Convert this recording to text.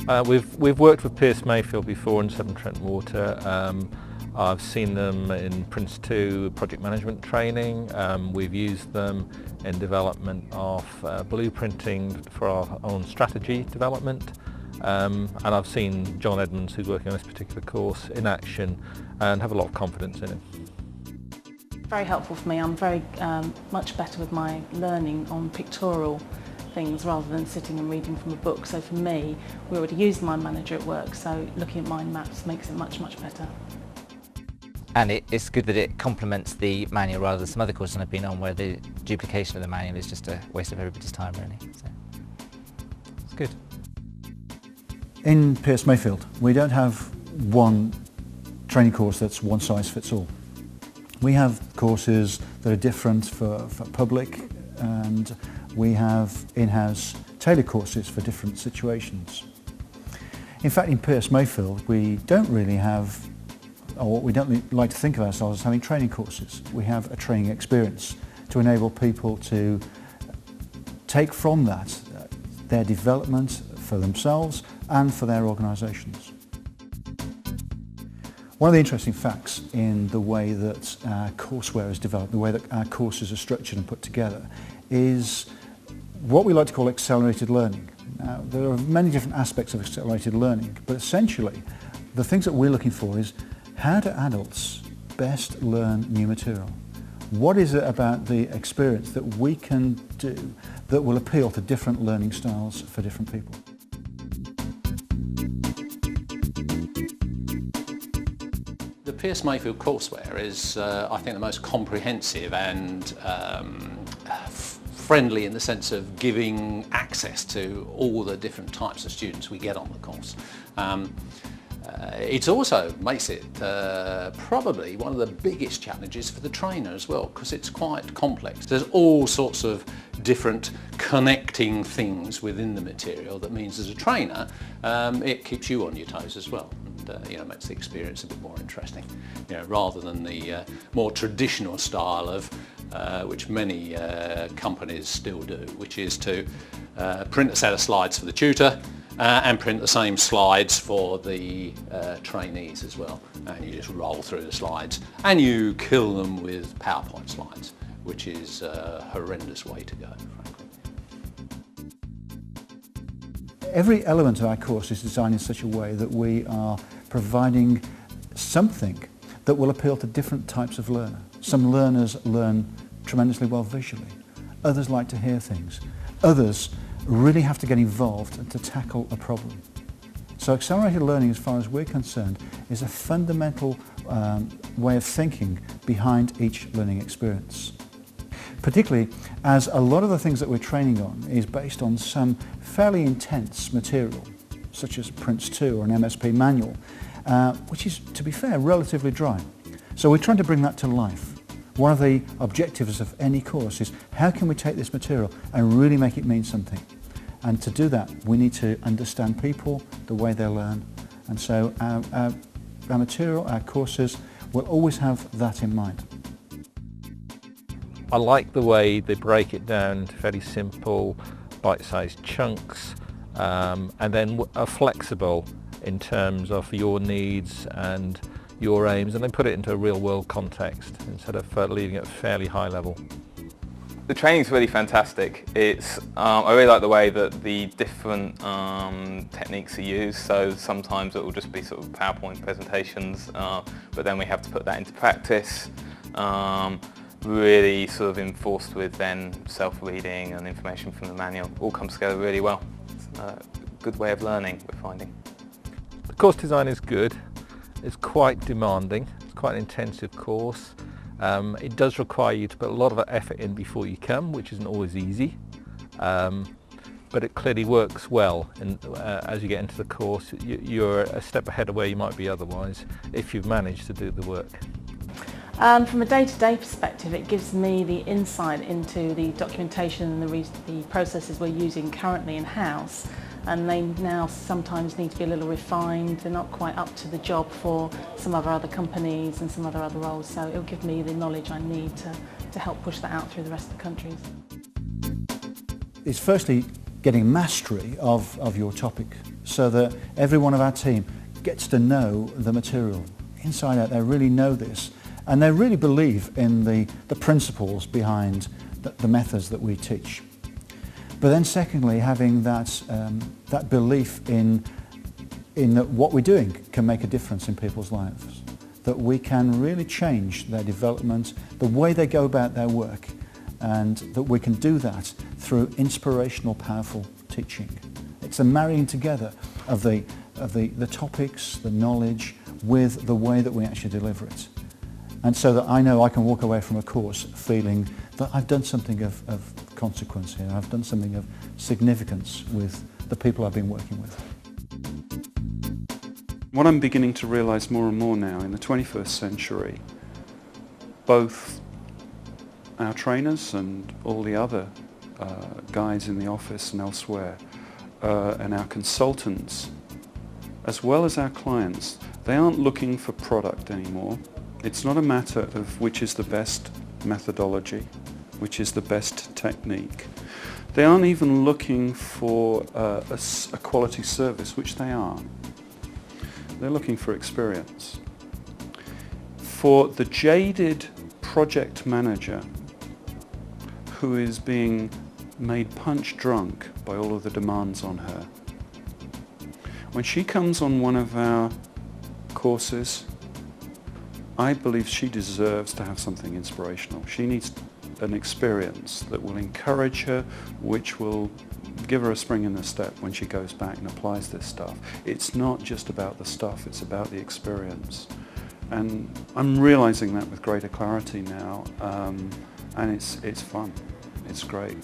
We've worked with Pearce Mayfield before in Severn Trent Water. I've seen them in Prince 2 project management training. We've used them in development of blueprinting for our own strategy development. And I've seen John Edmonds, who's working on this particular course, in action and have a lot of confidence in him. Very helpful for me. I'm very much better with my learning on pictorial things rather than sitting and reading from a book. So for me, we already use Mind Manager at work, so looking at mind maps makes it much better. And it's good that it complements the manual rather than some other courses I've been on where the duplication of the manual is just a waste of everybody's time, really. So it's good. In Pearce Mayfield, we don't have one training course that's one size fits all. We have courses that are different for public, and we have in-house tailored courses for different situations. In fact, in Pearce Mayfield, we don't really have, or we don't like to think of ourselves as having training courses. We have a training experience to enable people to take from that their development for themselves and for their organisations. One of the interesting facts in the way that courseware is developed, the way that our courses are structured and put together, is what we like to call accelerated learning. Now, there are many different aspects of accelerated learning, but essentially the things that we're looking for is how do adults best learn new material? What is it about the experience that we can do that will appeal to different learning styles for different people? The Pearce Mayfield courseware is, I think, the most comprehensive and friendly in the sense of giving access to all the different types of students we get on the course. It also makes it probably one of the biggest challenges for the trainer as well, because it's quite complex. There's all sorts of different connecting things within the material that means as a trainer it keeps you on your toes as well. Makes the experience a bit more interesting, rather than the more traditional style of which many companies still do, which is to print a set of slides for the tutor and print the same slides for the trainees as well, and you just roll through the slides and you kill them with PowerPoint slides, which is a horrendous way to go, frankly. Every element of our course is designed in such a way that we are providing something that will appeal to different types of learner. Some learners learn tremendously well visually. Others like to hear things. Others really have to get involved and to tackle a problem. So accelerated learning, as far as we're concerned, is a fundamental way of thinking behind each learning experience. Particularly as a lot of the things that we're training on is based on some fairly intense material, such as Prince 2 or an MSP manual, which is, to be fair, relatively dry. So we're trying to bring that to life. One of the objectives of any course is how can we take this material and really make it mean something? And to do that, we need to understand people, the way they learn. And so our material, our courses, will always have that in mind. I like the way they break it down into fairly simple, bite-sized chunks, and then are flexible in terms of your needs and your aims, and they put it into a real-world context instead of leaving it at a fairly high level. The training's really fantastic. I really like the way that the different techniques are used. So sometimes it will just be sort of PowerPoint presentations, but then we have to put that into practice. Really sort of enforced with then self-reading and information from the manual. All comes together really well. It's a good way of learning, we're finding. The course design is good. It's quite demanding. It's quite an intensive course. It does require you to put a lot of effort in before you come, which isn't always easy. But it clearly works well, and as you get into the course, you're a step ahead of where you might be otherwise if you've managed to do the work. From a day-to-day perspective, it gives me the insight into the documentation and the processes we're using currently in-house, and they now sometimes need to be a little refined. They're not quite up to the job for some of our other companies and some other roles, so it'll give me the knowledge I need to help push that out through the rest of the countries. It's firstly getting mastery of your topic. so that every one of our team gets to know the material inside out. They really know this, and they really believe in the principles behind the methods that we teach. But then secondly, having that belief in that what we're doing can make a difference in people's lives, that we can really change their development, the way they go about their work, and that we can do that through inspirational, powerful teaching. It's a marrying together of the topics, the knowledge, with the way that we actually deliver it. And so that I know I can walk away from a course feeling that I've done something of consequence here, I've done something of significance with the people I've been working with. What I'm beginning to realise more and more now in the 21st century, both our trainers and all the other guys in the office and elsewhere, and our consultants, as well as our clients, they aren't looking for product anymore. It's not a matter of which is the best methodology, which is the best technique. They aren't even looking for a quality service, which they are. They're looking for experience. For the jaded project manager who is being made punch drunk by all of the demands on her, when she comes on one of our courses, I believe she deserves to have something inspirational. She needs an experience that will encourage her, which will give her a spring in the step when she goes back and applies this stuff. It's not just about the stuff, it's about the experience. And I'm realizing that with greater clarity now, and it's fun. It's great.